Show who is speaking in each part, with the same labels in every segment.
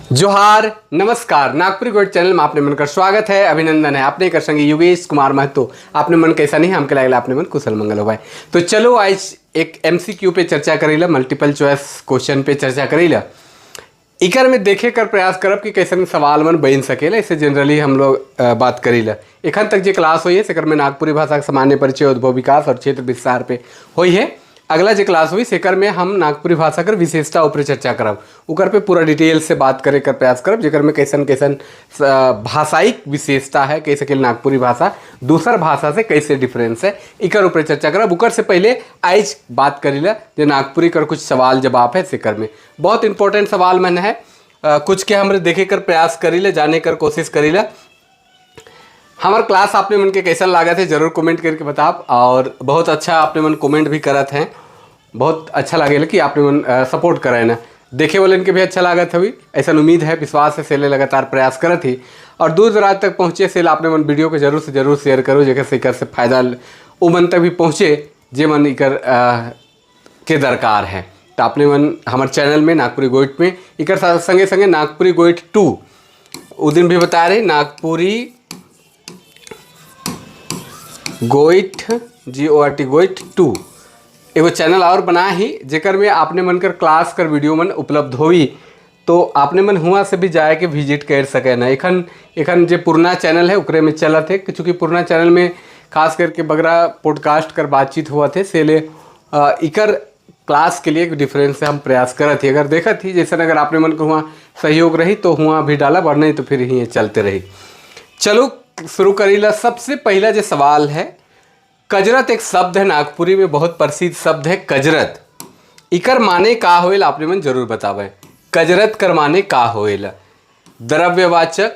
Speaker 1: जोहार नमस्कार। नागपुरी गोइड चैनल में आपने मन कर स्वागत है, अभिनंदन है। आपने कर संगे योगेश कुमार महतो। आपने मन कैसा नहीं हमके लागला आपने मन कुशल मंगल हो भाई। तो चलो आज एक एमसीक्यू पे चर्चा करेला, मल्टीपल चॉइस क्वेश्चन पे चर्चा करेला। इकर में देखे कर प्रयास करब कि कैसे सवाल मन बन सकेला। इससे जनरली हम लोग बात करेला। एखन तक जो क्लास हुई है सेकर में नागपुरी भाषा का सामान्य परिचय, उद्भव, विकास और क्षेत्र विस्तार पे हुई है। अगला जो क्लास हुई सेकर में हम नागपुरी भाषा कर विशेषता ऊपर चर्चा करब, उकर पे पूरा डिटेल से बात करे कर प्रयास करब, जेकर में कैसन कैसन भाषाई विशेषता है, कैसे के नागपुरी भाषा दूसर भाषा से कैसे डिफरेंस है, इकर ऊपर चर्चा करब। उकर से पहले आज बात करीला जो नागपुरी कर कुछ सवाल जवाब है सेकर में बहुत इंपॉर्टेंट सवाल मन है। कुछ के हमरे देखे कर प्रयास करीले, जाने कर कोशिश करीला। हमार क्लास आपने मन के कैसन लागत है जरूर कमेंट करके बताओ। और बहुत अच्छा आपने मन कमेंट भी करत हैं, बहुत अच्छा लगे कि आपने मन सपोर्ट करे ना। देखे वाले इनके भी अच्छा लागत हुई, ऐसा उम्मीद है, विश्वास है। सेले लगातार प्रयास करत ही और दूर दराज तक पहुँचे सेल आपने मन वीडियो को जरूर से जरूर शेयर करो, जेकर से इकर से फायदा वो मन तक भी पहुँचे जे मन इकर के दरकार है। तो आपने मन हमारे चैनल में नागपुरी गोइड में इकर संगे संगे नागपुरी गोइड 2 उस दिन भी बता रहे नागपुरी गोइठ GOIT गोइठ 2 एगो चैनल और बना ही जेकर में आपने मन कर क्लास कर वीडियो मन उपलब्ध होई। तो आपने मन हुआ से भी जाए के विजिट कर सके ना। एखन जो पुराना चैनल है उकरे में चलत है, चूँकि पुराना चैनल में खास करके बगरा पॉडकास्ट कर बातचीत हुआ थे सेले इकर क्लास के लिए एक डिफरेंस से हम प्रयास करत ही। अगर देखत ही जैसे अगर आपने मन को हुआ सहयोग रही तो हुआ भी डाला, और नहीं तो फिर ही चलते रही। चलो शुरू करीला। सबसे पहला जो सवाल है, कजरत एक शब्द है नागपुरी में, बहुत प्रसिद्ध शब्द है कजरत। इकर माने का होएला आपने मन जरूर बतावे। कजरत कर माने का होएला? द्रव्यवाचक,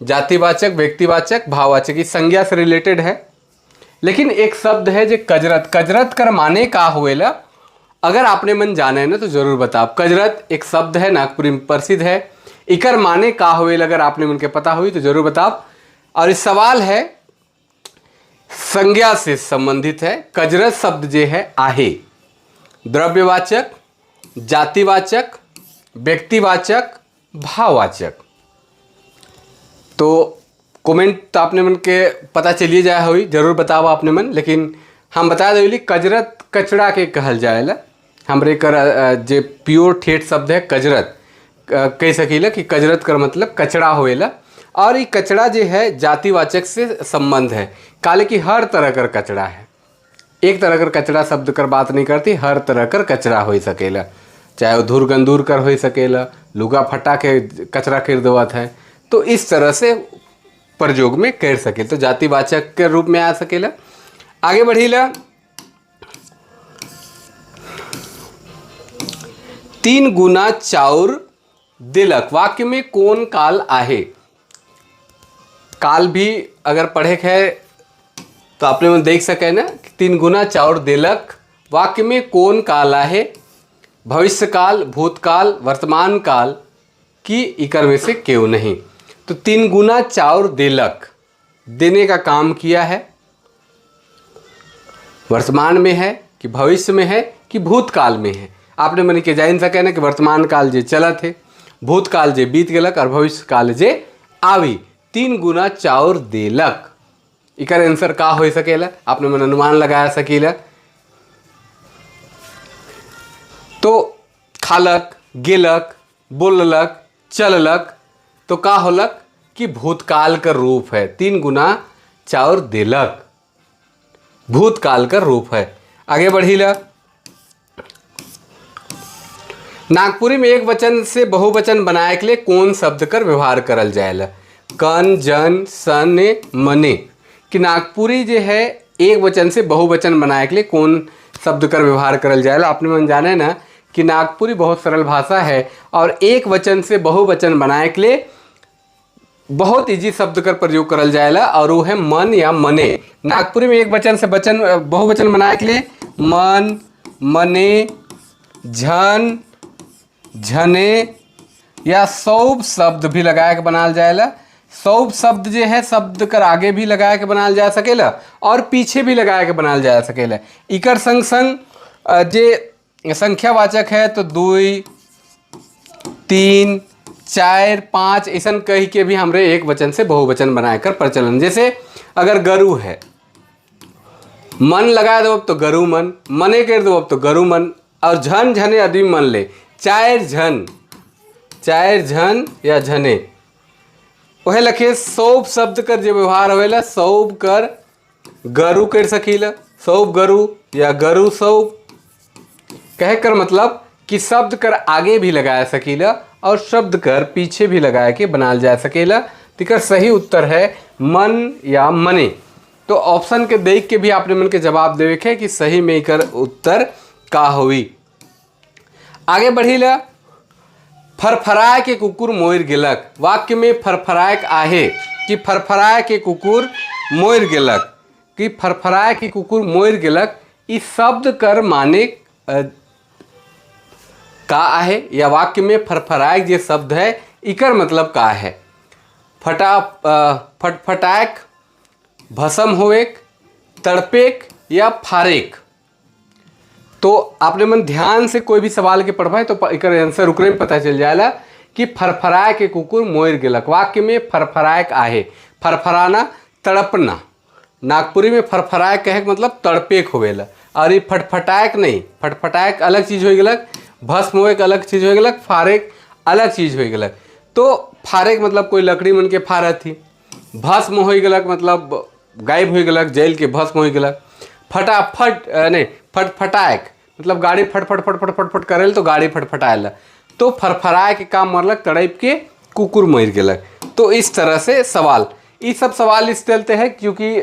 Speaker 1: जातिवाचक, व्यक्तिवाचक, भाववाचक, इस संज्ञा से रिलेटेड है। लेकिन एक शब्द है जो कजरत, कजरत कर माने का होएला अगर आपने मन जाने ना तो जरूर बताओ। कजरत एक शब्द है नागपुरी में प्रसिद्ध है, इकर माने का होएला अगर आपने मन के पता हुई तो जरूर बताओ। और इस सवाल है संज्ञा से संबंधित है। कजरत शब्द जो है आहे द्रव्यवाचक, जातिवाचक, व्यक्तिवाचक, भाववाचक। तो कमेंट तो आपने मन के पता चलिए जाए हुई जरूर बताओ आपने मन। लेकिन हम बता देली कजरत कचड़ा के कहल जाएला। हमरे कर जे प्योर ठेठ शब्द है कजरत कह सकीला कि कजरत कर मतलब कचड़ा होएला। और ये कचड़ा जो है जातिवाचक से संबंध है, काले कि हर तरह कर कचड़ा है। एक तरह कर कचड़ा शब्द कर बात नहीं करती, हर तरह कर कचड़ा हो सकेला, चाहे वो धूर गंदूर कर हो सकेला, लुगा फटा के कचरा कर देवत है। तो इस तरह से प्रयोग में कर सके तो जातिवाचक के रूप में आ सकेला। आगे बढ़ीला। 3 गुना चाउर दिलक वाक्य में कौन काल आहे? काल भी अगर पढ़े है तो आपने मन देख सके ना, 3 गुना चाउर दिलक वाक्य में कौन काल आहे? भविष्य काल, भूतकाल, वर्तमान काल की इकर में से क्यों नहीं? तो 3 गुना चाउर दिलक, देने का काम किया है, वर्तमान में है कि भविष्य में है कि भूतकाल में है? आपने मन के जान सके ना कि वर्तमान काल जे चलत है, भूतकाल जे बीत गलक और भविष्य काल जे आवी। 3 गुना चाउर देलक इकर आंसर का हो सकेला? आपने मन अनुमान लगाया सकीला। तो खालक, गेलक, बोललक, चललक, तो का होलक कि भूतकाल का रूप है। 3 गुना चाउर देलक भूतकाल का रूप है। आगे बढ़ीला। नागपुरी में एक वचन से बहुवचन बनाए के लिए कौन शब्द कर व्यवहार करल जाएला? कन, जन, सन, मने। कि नागपुरी जो है एक वचन से बहुवचन बनाए के लिए कौन शब्द कर व्यवहार करल जाएला? आपने मन जाने ना कि नागपुरी बहुत सरल भाषा है और एक वचन से बहुवचन बनाए के लिए बहुत इजी शब्द कर प्रयोग करल जाएला और वो है मन या मने। नागपुरी में एक वचन से बहुवचन बनाए के लिए मन, मने, झन, झने या सौब शब्द भी लगाए के बनाल जाएला। सौब शब्द जो है शब्द कर आगे भी लगाए के बनाल जा सकेला और पीछे भी लगाए के बनाल जा सकेला। इकर संग संग जे संख्यावाचक है तो 2, 3, चार पाँच ऐसा कह के भी हमरे एक वचन से बहुवचन बनाकर प्रचलन। जैसे अगर गरु है, मन लगा दो तो गरु मन, मने कर दो तो गरु मन, और झन झने आदमी मन ले, चार झन या झने, वह लखे सौब शब्द कर जो व्यवहार होवेला सौब कर गरु कर सकीला, सौब गरु या गरु सौब कह कर मतलब कि शब्द कर आगे भी लगाया सकीला और शब्द कर पीछे भी लगाया के बनाल जा सकेला। तिकर सही उत्तर है मन या मने। तो ऑप्शन के देख के भी आपने मन के जवाब देवे के कि सही में कर उत्तर का हुई। आगे बढ़ीला, फरफराए के कुकुर मोर गेलक। वाक्य में फरफराए आहे कि फरफराए के कुकुर मोर गेलक, कि फरफराए के कुकुर मोर गेलक, इस शब्द कर माने का आहे, या वाक्य में फरफराए जे शब्द है इकर मतलब का है। फटफटाक, भस्म होएक, तड़पेक या फारेक। तो आपने मन ध्यान से कोई भी सवाल के पढ़वाए तो इकर आंसर उकरे में पता चल जाएगा कि फरफराए के कुकुर मोर गेलक। वाक्य में फरफरायक आहे, फरफराना तड़पना, नागपुरी में फरफराए कहे मतलब तड़पेक होवेला, और ये फटफटायक नहीं, फटफटायक अलग चीज़ हो गेलक, भस्म होएक अलग चीज़ हो गेलक, फारेक अलग चीज़ हो गेलक। तो फारेक मतलब कोई लकड़ी मन के फारत थी, भस्म हो गेलक मतलब गायब हो गेलक, जैल के भस्म हो गेलक। फटाफट नहीं, फटफटायक मतलब गाड़ी फटफट फटफट फटफट करेल तो गाड़ी फटफटाएला। तो फरफराए के काम मरलक, तड़प के कुकुर मर गेलक। तो इस तरह से सवाल, ये सब सवाल इस चलते हैं क्योंकि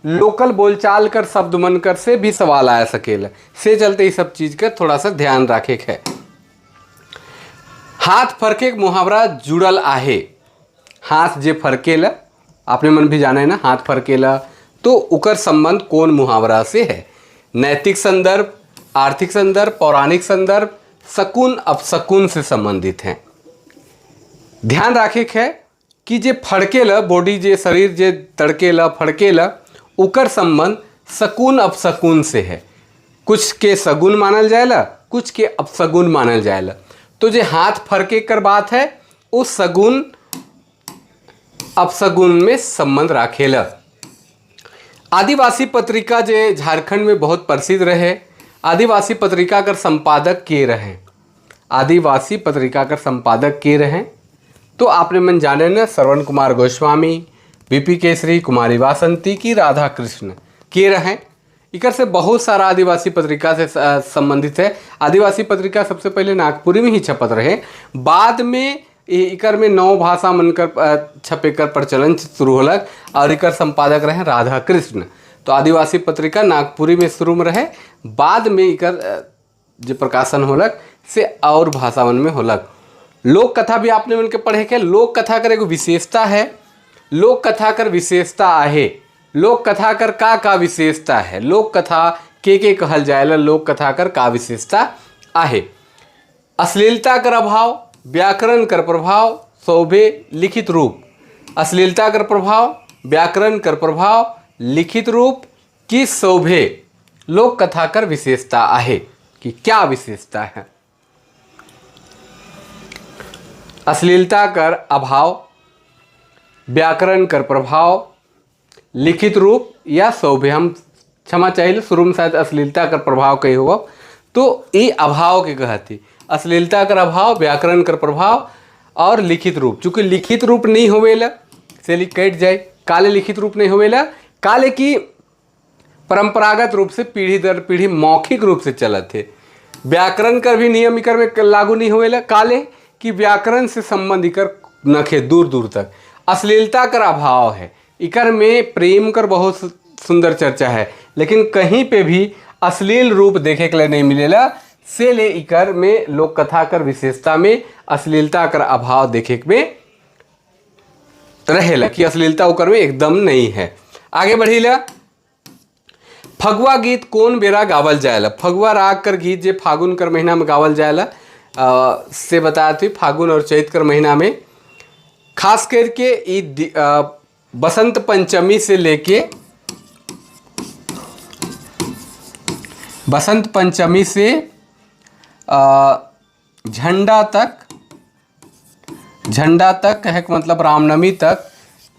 Speaker 1: लोकल बोलचाल कर शब्द मन कर से भी सवाल आ सकेला, से चलते ये सब चीज का थोड़ा सा ध्यान रखे है। हाथ फरके मुहावरा जुड़ल आहे। हाथ जे फरकेला, आपने मन भी जाना है ना, हाथ फरकेला, तो उकर संबंध कौन मुहावरा से है। नैतिक संदर्भ, आर्थिक संदर्भ, पौराणिक संदर्भ, शकुन अपशकुन से संबंधित हैं। ध्यान रखे है कि जे फड़केला, बॉडी जे शरीर जे तड़केला फड़केला, उकर संबंध शकुन अपशकुन से है। कुछ के सगुन मानल जाएला, कुछ के अपशगुन मानल जाएला। तो जे हाथ फरके कर बात है उस सगुन अपशगुन में संबंध राखेला। आदिवासी पत्रिका जे झारखंड में बहुत प्रसिद्ध रहे, आदिवासी पत्रिका कर संपादक के रहे, आदिवासी पत्रिका कर संपादक के रहे, तो आपने मन जाने ना, श्रवण कुमार गोस्वामी, बीपी केसरी, कुमारी वासंती की, राधा कृष्ण के रहे। इकर से बहुत सारा आदिवासी पत्रिका से संबंधित है। आदिवासी पत्रिका सबसे पहले नागपुरी में ही छपत रहे, बाद में इकर में 9 भाषा मनकर छपे कर प्रचलन शुरू होलक, और इकर संपादक रहे राधा कृष्ण। तो आदिवासी पत्रिका नागपुरी में शुरू में रहे, बाद में इकर जो प्रकाशन होलक से और भाषा मन में होलक। लोक कथा भी आपने मन के पढ़े के, लोक कथा कर एगो विशेषता है, लोक कथा कर विशेषता आहे। लोक कथा कर का विशेषता है, लोक कथा के कहल जाएला, लोक कथा कर का विशेषता आहे। अश्लीलता कर अभाव, व्याकरण कर प्रभाव, शोभे लिखित रूप। अश्लीलता कर प्रभाव, व्याकरण कर प्रभाव, लिखित रूप की शोभे लोक कथा कर विशेषता आहे। कि क्या विशेषता है। अश्लीलता कर अभाव, व्याकरण कर प्रभाव, लिखित रूप या शोभे। हम क्षमा चाहिए, शुरू में शायद अश्लीलता कर प्रभाव कही होगा, तो ये अभाव के कहती। अश्लीलता कर अभाव, व्याकरण कर प्रभाव और लिखित रूप। चूँकि लिखित रूप नहीं होवेला से कट जाए, काले लिखित रूप नहीं होवेला, काले की परंपरागत रूप से पीढ़ी दर पीढ़ी मौखिक रूप से चलत है। व्याकरण कर भी नियम इकर में लागू नहीं होवेला, काले की व्याकरण से संबंध इकर नखे दूर दूर तक। अश्लीलता कर अभाव है, इकर में प्रेम कर बहुत सुंदर चर्चा है, लेकिन कहीं पे भी अश्लील रूप देखे के लिए नहीं मिलेला, से ले इकर में लोक कथा कर विशेषता में अश्लीलता कर अभाव देखे में रहेला, कि अश्लीलता उकर में एकदम नहीं है। आगे बढ़ीला, फगुआ गीत कौन बेरा गावल जाएला। फगुआ राग कर गीत जे फागुन कर महीना में गावल जाएला, से बताती फागुन और चैत कर महीना में, खास करके बसंत पंचमी से लेके बसंत पंचमी से झंडा तक झंडा तक कहे के मतलब रामनवमी तक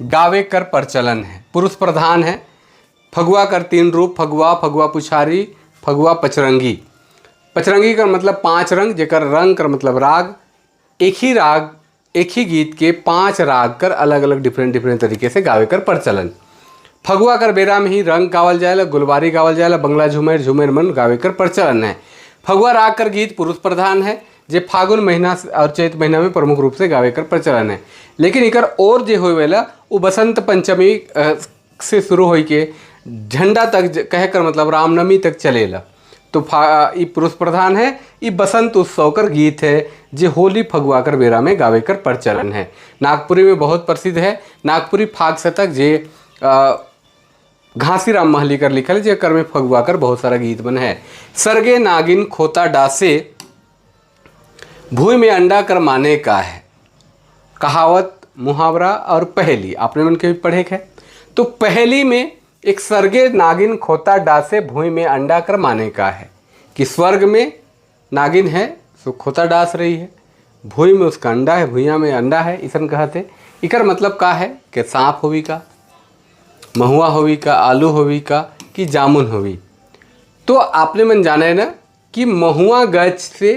Speaker 1: गावे कर प्रचलन है। पुरुष प्रधान है। फगुआ कर 3 रूप, फगुआ, फगुआ पुछारी, फगुआ पचरंगी। पचरंगी का मतलब 5 रंग, जेकर रंग कर मतलब राग। एक ही राग, एक ही गीत के 5 राग कर अलग अलग डिफरेंट तरीके से गावे कर प्रचलन। फगुआ कर बेरा में ही रंग गावल जाएला, गुलबारी गावल जाएला, बंगला झूमर, झूमर मन गावे कर प्रचलन है। फगुआ राग कर गीत पुरुष प्रधान है, जे फागुन महीना और चैत महीना में प्रमुख रूप से गावे कर प्रचलन है। लेकिन इकर और जे होवेला वो बसंत पंचमी से शुरू हो के झंडा तक कहे कर मतलब रामनवमी तक चलेला। तो ई पुरुष प्रधान है। ई बसंत उत्सव कर गीत है जे होली फगुआ कर बेरा में गावे कर प्रचलन है। नागपुरी में बहुत प्रसिद्ध है। नागपुरी फाग शतक जे घासीराम महली कर लिखल, जे कर में फगुआ कर बहुत सारा गीत बन है। सरगे नागिन खोता डासे भूमि में अंडा कर माने का है। कहावत, मुहावरा और पहेली आपने मन के भी पढ़े है। तो पहेली में एक सरगे नागिन खोता डासे भूमि में अंडा कर माने का है कि स्वर्ग में नागिन है सो खोता डास रही है, भूमि में उसका अंडा है, भूया में अंडा है, इसन कहते। इकर मतलब का है कि सांप होवी का, महुआ होवी का, आलू होवी का कि जामुन होवी। तो आपने मन जाने ना कि महुआ गछ से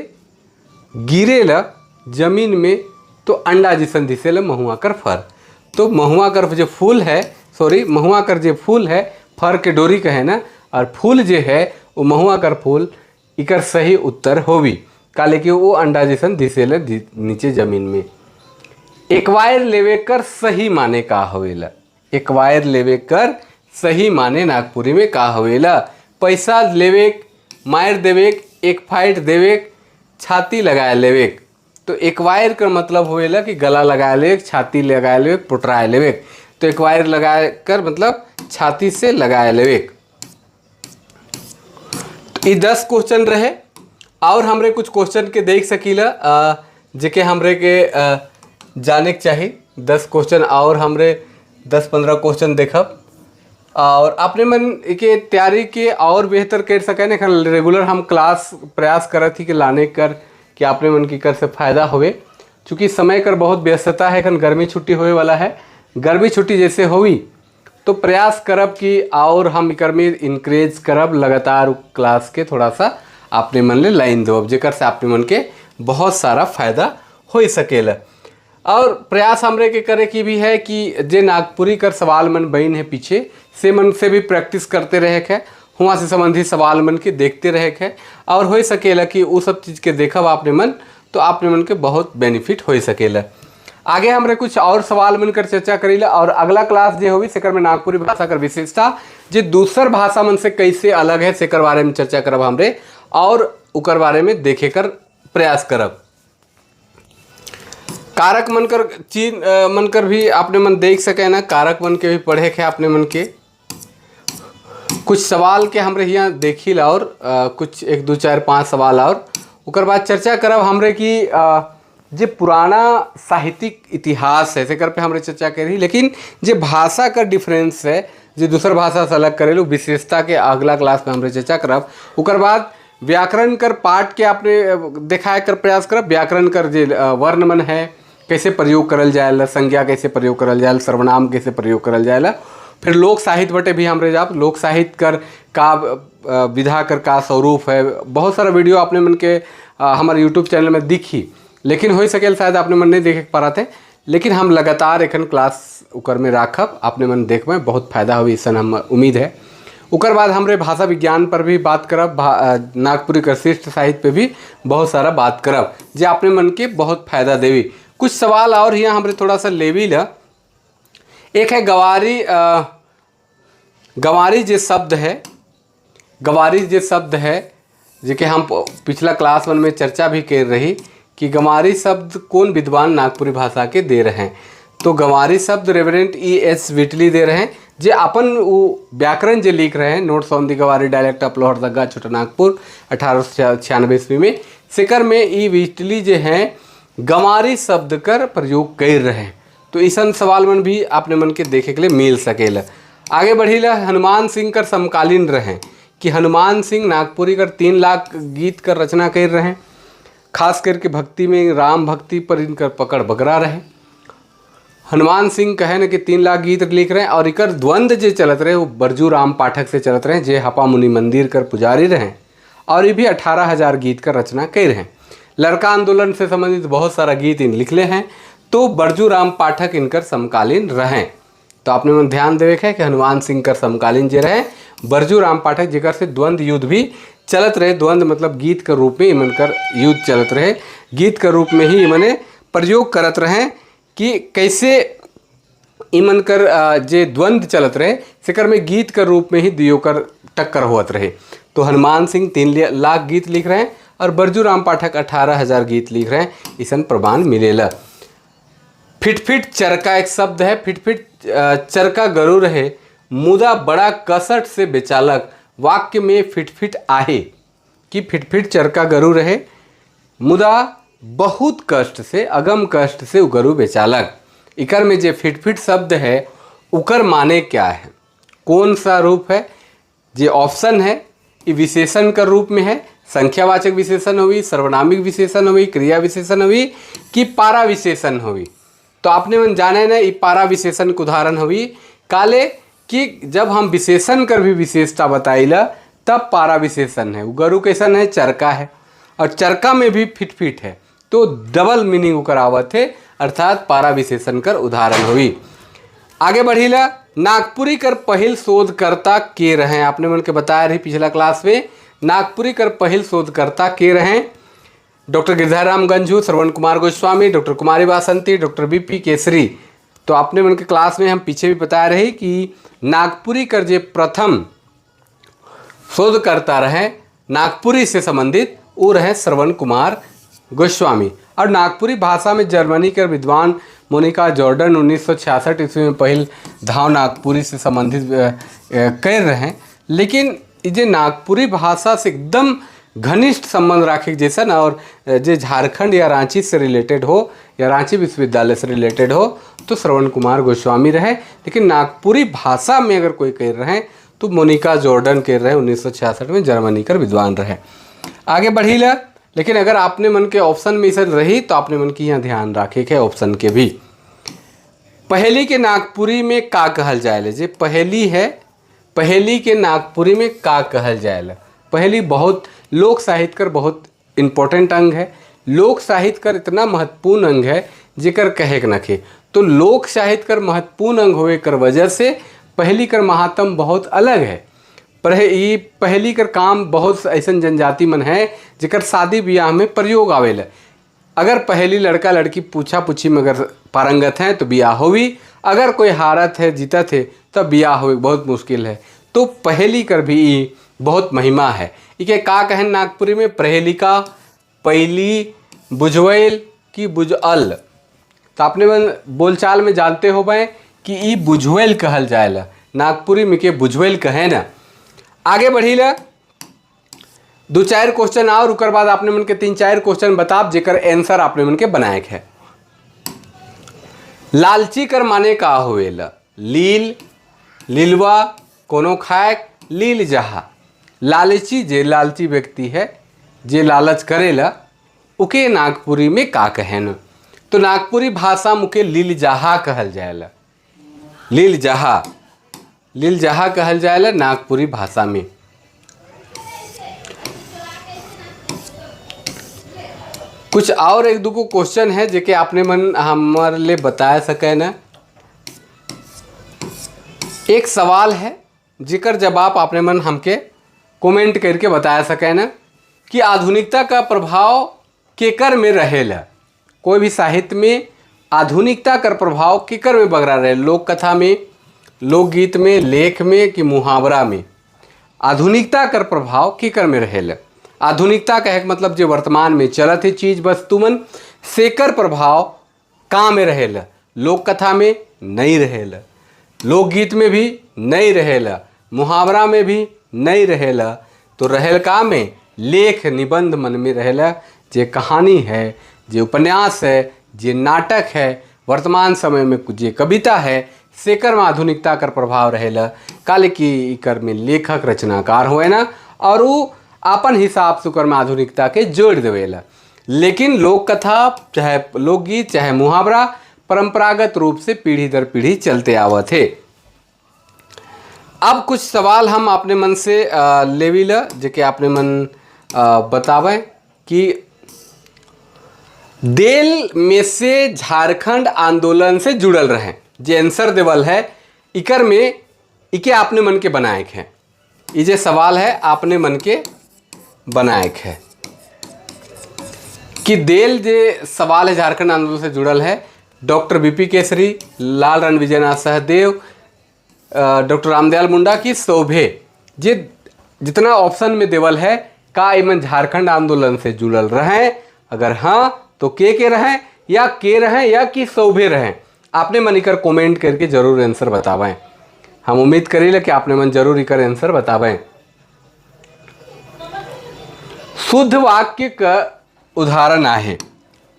Speaker 1: गिरेला जमीन में तो अंडा जिसन दिसेला महुआ कर फर। तो महुआ कर जो फूल है, महुआ कर जो फूल है, फर के डोरी कहे ना, और फूल जो है वो महुआ कर फूल, इकर सही उत्तर होवी काले कि वो अंडा जिसन दिसेला नीचे जमीन में। एक्वायर लेवे कर सही माने का होवेला। एक्वायर लेवे कर सही माने नागपुरी में का होवेला। पैसा लेवे, मार देवे, एक फाइट देवे, छाती लगाए लेवे। तो एक्वायर का मतलब होवेला कि गला लगाए ले, छाती लगाए ले, पुटराए लेवे। तो एक्वायर लगाए कर मतलब छाती से लगाए लेवे। ये 10 क्वेश्चन रहे और हमरे कुछ क्वेश्चन के देख सकीला जेके हमरे के जाने के चाहिए। 10 क्वेश्चन और हमरे 10-15 क्वेश्चन देखब और अपने मन के तैयारी के और बेहतर कर सके ना। रेगुलर हम क्लास प्रयास करत ही कि लाने कर कि अपने मन की कर से फायदा होवे। चूँकि समय कर बहुत व्यस्तता है, गर्मी छुट्टी होने वाला है। गर्मी छुट्टी जैसे होवी तो प्रयास करब कि और हम कर में इनक्रेज करब लगातार क्लास के थोड़ा सा अपने मन ले लाइन दो, जेकर से अपने मन के बहुत सारा फायदा हो सकेला। और प्रयास हमरे के करे की भी है कि जे नागपुरी कर सवाल मन बन है पीछे से मन से भी प्रैक्टिस करते रहे है, हुआ से संबंधित सवाल मन के देखते रहे है और हो सकेला कि वो सब चीज़ के देखब आपने मन तो आपने मन के बहुत बेनिफिट हो सकेला। आगे हमरे कुछ और सवाल मन कर चर्चा करीला और अगला क्लास जो होगी सेकर में नागपुरी भाषा कर विशेषता जे दूसर भाषा मन से कैसे अलग है सेकर बारे में चर्चा करब हमरे और उकर बारे में देखे कर प्रयास करब। कारक मनकर चीज मनकर भी आपने मन देख सके ना, कारक मन के भी पढ़े के आपने मन के कुछ सवाल के हमरे यहाँ देखी ला और कुछ 1 2 4 5 सवाल और उकर बाद चर्चा करब हमरे की जे पुराना साहित्यिक इतिहास है सेकर पे हमरे चर्चा करी। लेकिन जे भाषा का डिफरेंस है जो दूसर भाषा से अलग करेलू विशेषता के अगला क्लास में हमरे चर्चा करब। उकर बाद व्याकरण कर पाठ के आपने दिखाए कर प्रयास करब। व्याकरण कर जे वर्ण मन है कैसे प्रयोग करल जाएला, संज्ञा कैसे प्रयोग करल जाएला, सर्वनाम कैसे प्रयोग करल जाएला। फिर लोक साहित्य बटे भी हमरे जाब लोक साहित्य कर का विधा कर का स्वरूप है। बहुत सारा वीडियो आपने मन के हमारे यूट्यूब चैनल में दिखी, लेकिन हो सकेल शायद आपने मन नहीं देखे पा रहे थे। लेकिन हम लगातार एखन क्लास उकर में राखब, आपने मन देख में बहुत फायदा हुई सन हम उम्मीद है। उकर बाद हमरे भाषा विज्ञान पर भी बात करब, नागपुरी कर श्रेष्ठ साहित्य पे भी बहुत सारा बात करब जे आपने मन के बहुत फायदा देवी। कुछ सवाल और यहाँ हमरे थोड़ा सा लेवी ला। एक है गवारी, गवारी जे शब्द है, गवारी जे शब्द है जेके हम पिछला क्लास 1 में चर्चा भी कर रही कि गंवारी शब्द कौन विद्वान नागपुरी भाषा के दे रहे हैं। तो गंवारी शब्द रेवरेंट E.S. विटली दे रहे हैं जे अपन वो व्याकरण जे लिख रहे हैं notes on the Ganwari dialect of Lohardaga Chota Nagpur 1896 ईस्वी में सेकर में ई विटली जे हैं गंवारी शब्द कर प्रयोग कर रहे हैं। तो इसन सवाल मन भी आपने मन के देखे के लिए मिल सकेला। आगे बढ़ीला हनुमान सिंह कर समकालीन रहे कि हनुमान सिंह नागपुरी कर 3 लाख गीत कर रचना कर रहे हैं। खास करके भक्ति में राम भक्ति पर इनकर पकड़ बगरा रहे। हनुमान सिंह कहे न कि 3 लाख गीत लिख रहे हैं और इकर द्वंद्व जे चलत रहे वो बरजू राम पाठक से चलत रहे, जे हपा मुनि मंदिर कर पुजारी रहे और ये भी 18,000 गीत का रचना कर रहे हैं। लड़का आंदोलन से संबंधित बहुत सारा गीत इन लिखले हैं, तो बरजू राम पाठक इनकर समकालीन रहे। तो आपने मन ध्यान देवे है कि हनुमान सिंह कर समकालीन जे रहे बरजू राम पाठक, जेकर से द्वंद्व युद्ध भी चलत रहे। द्वंद्व मतलब गीत के रूप में इमन कर युद्ध चलत रहे, गीत के रूप में ही इमने प्रयोग करत रहे कि कैसे इमन कर जे द्वंद्व चलत रहे सिकर में गीत के रूप में ही दियो कर टक्कर होत रहे। तो हनुमान सिंह 3 लाख गीत लिख रहे हैं और बरजू राम पाठक 18,000 गीत लिख रहे हैं, इसन प्रमाण मिलेला। फिटफिट चरका एक शब्द है। फिटफिट चरका गरुड़ है, मुदा बड़ा कसट से बेचालक। वाक्य में फिटफिट आहे कि फिटफिट चरका गरुड़ है, मुदा बहुत कष्ट से, अगम कष्ट से गरु बेचालक। इकर में जे फिटफिट शब्द है उकर माने क्या है, कौन सा रूप है? जे ऑप्शन है ये विशेषण का रूप में है, संख्यावाचक विशेषण हुई, सर्वनामिक विशेषण हुई, क्रिया विशेषण हुई कि पारा विशेषण हुई। तो आपने मन जाने ना ये पारा विशेषण के उदाहरण हुई काले कि जब हम विशेषण कर भी विशेषता बताइला तब पारा विशेषण है। गरु कैसन है? चरका है, और चरका में भी फिटफिट है, तो डबल मीनिंग उकर आवत है, अर्थात पारा विशेषण कर उदाहरण हुई। आगे बढ़ीला। नागपुरी कर पहिल शोधकर्ता के रहे? आपने मन के बताया रही पिछला क्लास में, नागपुरी कर पहिल शोधकर्ता के रहे? डॉक्टर गिरधारी राम गंझू, श्रवण कुमार गोस्वामी, डॉक्टर कुमारी वासंती, डॉक्टर बीपी केसरी। तो आपने मन के क्लास में हम पीछे भी बताया रही कि नागपुरी कर जे प्रथम शोधकर्ता रहे नागपुरी से संबंधित वो रहे श्रवण कुमार गोस्वामी। और नागपुरी भाषा में जर्मनी के विद्वान मोनिका जॉर्डन 1966 ईस्वी में पहल धाव नागपुरी से संबंधित कर रहे हैं। लेकिन ये नागपुरी भाषा से एकदम घनिष्ठ संबंध राखे जैसा ना, और जे झारखंड या रांची से रिलेटेड हो या रांची विश्वविद्यालय से रिलेटेड हो तो श्रवण कुमार गोस्वामी रहे। लेकिन नागपुरी भाषा में अगर कोई कह रहे हैं तो मोनिका जॉर्डन कह रहे 1966 में जर्मनी का विद्वान रहे। आगे बढ़ीला। लेकिन अगर आपने मन के ऑप्शन में इसे रही तो आपने मन की यहाँ ध्यान रखे के ऑप्शन के भी। पहेली के नागपुरी में का कहल जाए? जे पहेली है, पहेली के नागपुरी में का कहल जाए? पहेली बहुत लोक साहित्य कर बहुत इम्पोर्टेंट अंग है। लोक साहित्य कर इतना महत्वपूर्ण अंग है जेकर कहे के नखे। तो लोक साहित्य कर महत्वपूर्ण अंग होए कर वजह से पहेली कर महात्म बहुत अलग है। ये पहेली कर काम बहुत ऐसा जनजाति मन है जेकर शादी ब्याह में प्रयोग आवेला। अगर पहेली लड़का लड़की पूछा पूछी में अगर पारंगत हैं तो ब्याह होवी, अगर कोई हारत है जीतत है तब ब्याह हो बहुत मुश्किल है। तो पहेली कर भी बहुत महिमा है। इके का कहन नागपुरी में? पहेलिका, पहली, बुझवैल की बुझअल। तो आपने बोलचाल में जानते हो भाई कि ई बुझवैल कहल जाएला, नागपुरी में के बुझवैल कहे ना। आगे बढ़ीला। 2-4 क्वेश्चन और उकर बाद आपने मन के 3-4 क्वेश्चन बताब जेकर आंसर आपने मन के बनाए है। लालची कर माने का होवेला? लील, लीलवा, कोनो खाएक, लील जहा। लालची जे लालची व्यक्ति है, जे लालच करेला, उके नागपुरी में का कहन? तो नागपुरी भाषा मुके लील जहा कहल जाएला। लील जहा, लील जहा कहल जाएला नागपुरी भाषा में। कुछ और 1-2 क्वेश्चन है जेके आपने मन हमारे लिए बता सके ना। एक सवाल है जेकर जवाब आपने मन हमके कमेंट करके बता सके ना कि आधुनिकता का प्रभाव केकर में रहेला? कोई भी साहित्य में आधुनिकता का प्रभाव केकर में बगरा रहे? लोक कथा में, लोकगीत में, लेख में कि मुहावरा में? आधुनिकता का प्रभाव केकर में रहेला? आधुनिकता कहे मतलब जो वर्तमान में चलत है चीज वस्तु मन, सेकर प्रभाव का में रहेला? लोक कथा में नहीं रहेला, लोकगीत में भी नहीं रहेला, मुहावरा में भी नहीं रहेला। तो रहेल का में? लेख निबंध मन में रहेला। जे कहानी है, जे उपन्यास है, जे नाटक है, वर्तमान समय में जे कविता है, सेकर में आधुनिकता कर प्रभाव रहेला। काले की कर में लेखक रचनाकार होए ना, और वो अपन हिसाब से कर में आधुनिकता के जोड़ देवेला। लेकिन लोक कथा चाहे लोकगीत चाहे मुहावरा परंपरागत रूप से पीढ़ी दर पीढ़ी चलते आवत है। अब कुछ सवाल हम अपने मन से लेवी ला जेके अपने मन बतावे कि देल में से झारखंड आंदोलन से जुड़ल रहे जे आंसर देवल है इकर में इके आपने मन के बनाए है। ये जे सवाल है आपने मन के बनाए है कि देल जे सवाल है झारखंड आंदोलन से जुड़ल है डॉक्टर बीपी केसरी, लाल रणविजयनाथ सहदेव, डॉक्टर रामदयाल मुंडा की शोभे जे जितना ऑप्शन में देवल है का इमन झारखंड आंदोलन से जुड़ल रहे, अगर हाँ तो के रहें या के रहें या कि शोभे रहें आपने मन इकर कमेंट करके जरूर आंसर बतावें। हम उम्मीद करें कि आपने मन जरूर इकर आंसर बतावें। शुद्ध वाक्य का उदाहरण आहे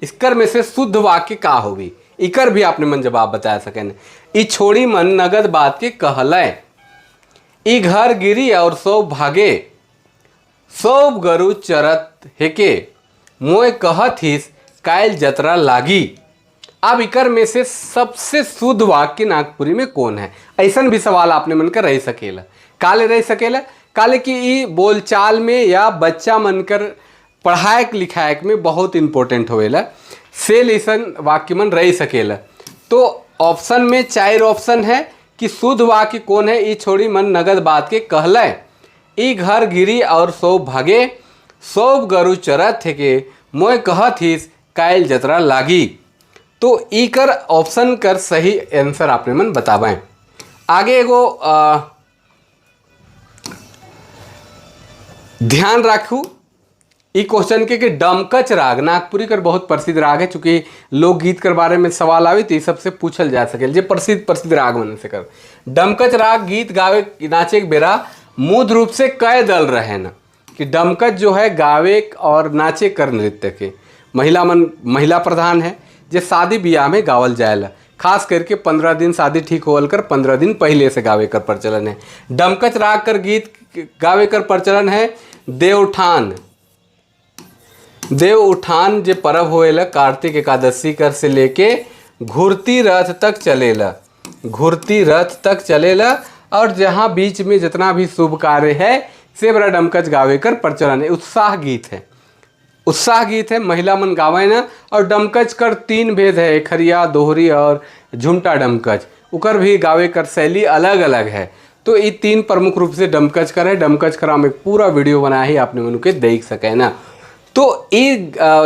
Speaker 1: इसकर में से शुद्ध वाक्य का होगी इकर भी आपने मन जवाब बता सकें। ई छोड़ी मन नगद बात के कहलय, ई घर गिरी और सौ भागे, सौ गरु चरत हेके, मोय कहत हिस कायल जतरा लागी। अब इकर में से सबसे शुद्ध वाक्य नागपुरी में कौन है? ऐसा भी सवाल आपने मन कर रह सकेला। काले रह सकेला काले कि ई बोलचाल में या बच्चा मनकर पढ़ाए लिखाए में बहुत इंपॉर्टेंट होवेला से लेसन वाक्य मन रह सकेला। तो ऑप्शन में 4 ऑप्शन है कि शुद्ध वाक्य कौन है। ई छोड़ी मन नगद बात के कहलय, ई घर गिरी और सौ भागे, सौ गरु चरत थे के, मोय कहत हिस कायल जतरा लागी। तो ई कर ऑप्शन कर सही आंसर आपने मन बतावें। आगे एगो ध्यान रखू ई क्वेश्चन के कि डमकच राग नागपुरी कर बहुत प्रसिद्ध राग है। चूंकि लोकगीत कर बारे में सवाल आवे तो सबसे पूछल जा सके जे प्रसिद्ध राग मन से कर। डमकच राग गीत गावे नाचे के बेरा मूल रूप से कई दल रहे ना कि डमकच जो है गावे और नाचे कर नृत्य के महिला प्रधान है जे शादी ब्याह में गावल जाएला। खास करके 15 दिन शादी ठीक होवल कर 15 दिन पहले से गावे कर प्रचलन है। डमकच राग कर गीत गावे कर प्रचलन है। देव उठान जे पर्व होएला कार्तिक एकादशी कर से लेके घुरती रथ तक चलेला और जहाँ बीच में जितना भी शुभ कार्य है से बड़ा डमकच गावे कर प्रचलन है। उत्साह गीत है महिला मन गावे ना। और डमकच कर 3 भेद है, खरिया, दोहरी और झुमटा डमकच। उकर भी गावे कर शैली अलग अलग है। तो ये 3 प्रमुख रूप से डमकच कर है। डमकच कर हम एक पूरा वीडियो बनाया ही आपने मनु के देख सके ना। तो ये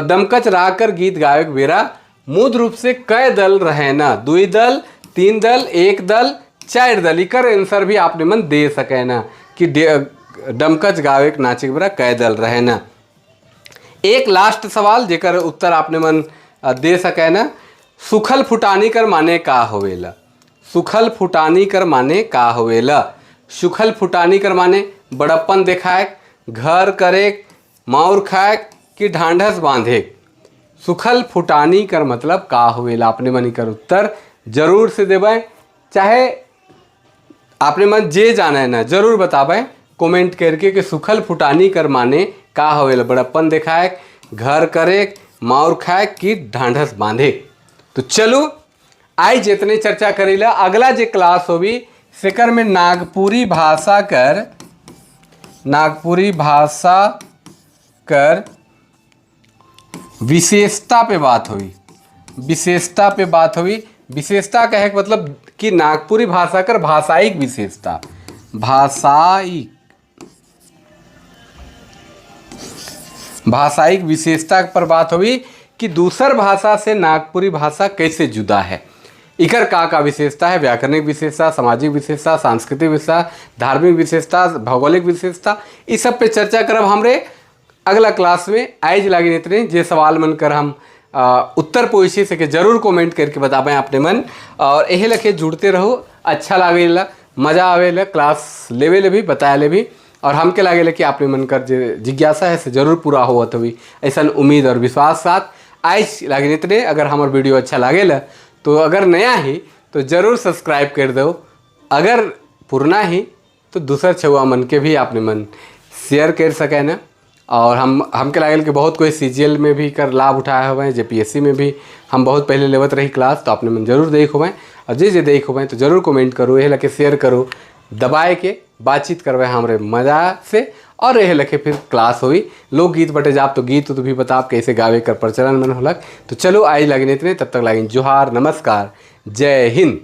Speaker 1: डमकच राग कर गीत गावे बेरा मूल रूप से कई दल रहे ना, 2 दल 3 दल 1 दल 4 दल। इकर आंसर भी आपने मन दे सके ना कि डमकच गावे नाचे बेरा कई दल रहे ना। एक लास्ट सवाल जेकर उत्तर आपने मन दे सके ना। सुखल फुटानी कर माने का होवेला? सुखल फुटानी कर माने का होवेला? सुखल फुटानी कर माने बड़प्पन दिखाए, घर करे, माउर खाए कि ढांढस बांधे। सुखल फुटानी कर मतलब का होवेला? आपने मन कर उत्तर जरूर से देवें। चाहे आपने मन जे जाना है ना जरूर बतावें कमेंट करके कि सुखल फुटानी कर माने का होवेला? बड़प्पन दिखाए, घर करे, माउर खाए कि ढांढस बांधे। तो चलो आज जितने चर्चा करेला अगला जे क्लास होगी सेकर में नागपुरी भाषा कर विशेषता पे बात हुई। विशेषता कहे का मतलब कि नागपुरी भाषा कर भाषायिक विशेषता, भाषायिक विशेषता पर बात हुई कि दूसर भाषा से नागपुरी भाषा कैसे जुदा है। इकर का विशेषता है? व्याकरणिक विशेषता, सामाजिक विशेषता, सांस्कृतिक विशेषता, धार्मिक विशेषता, भौगोलिक विशेषता, इस सब पे चर्चा करब हमरे अगला क्लास में। आज लागे इतने जे सवाल मन कर हम उत्तर पूछे सके जरूर कमेंट करके बतावें आपने मन। और यही लखे जुड़ते रहो, अच्छा लागेला, मज़ा आवेला, क्लास लेवे भी बताए भी। और हमके लागेला कि आपने मन कर जिज्ञासा है से जरूर पूरा होवत हुई ऐसा उम्मीद और विश्वास साथ। आज लागे इतने अगर हमार वीडियो अच्छा लागेला तो अगर नया ही तो ज़रूर सब्सक्राइब कर दो। अगर पुराना ही तो दूसर छुआ मन के भी आपने मन शेयर कर सके ना। और हमके लागल कि बहुत कोई CGL में भी कर लाभ उठाए हुए हैं, JPSC में भी हम बहुत पहले लेवत रही क्लास, तो आपने मन जरूर देख हुए और जे देख हुए तो जरूर कमेंट करो, यह लगे शेयर करो, दबाए के बातचीत करवे हमारे मजा से। और यह लखे फिर क्लास हुई लोकगीत बटे जाप तो गीत तो भी बताप कैसे गावे कर प्रचलन मन होलक। तो चलो आज लगे इतने, तब तक लगे जोहार, नमस्कार, जय हिंद।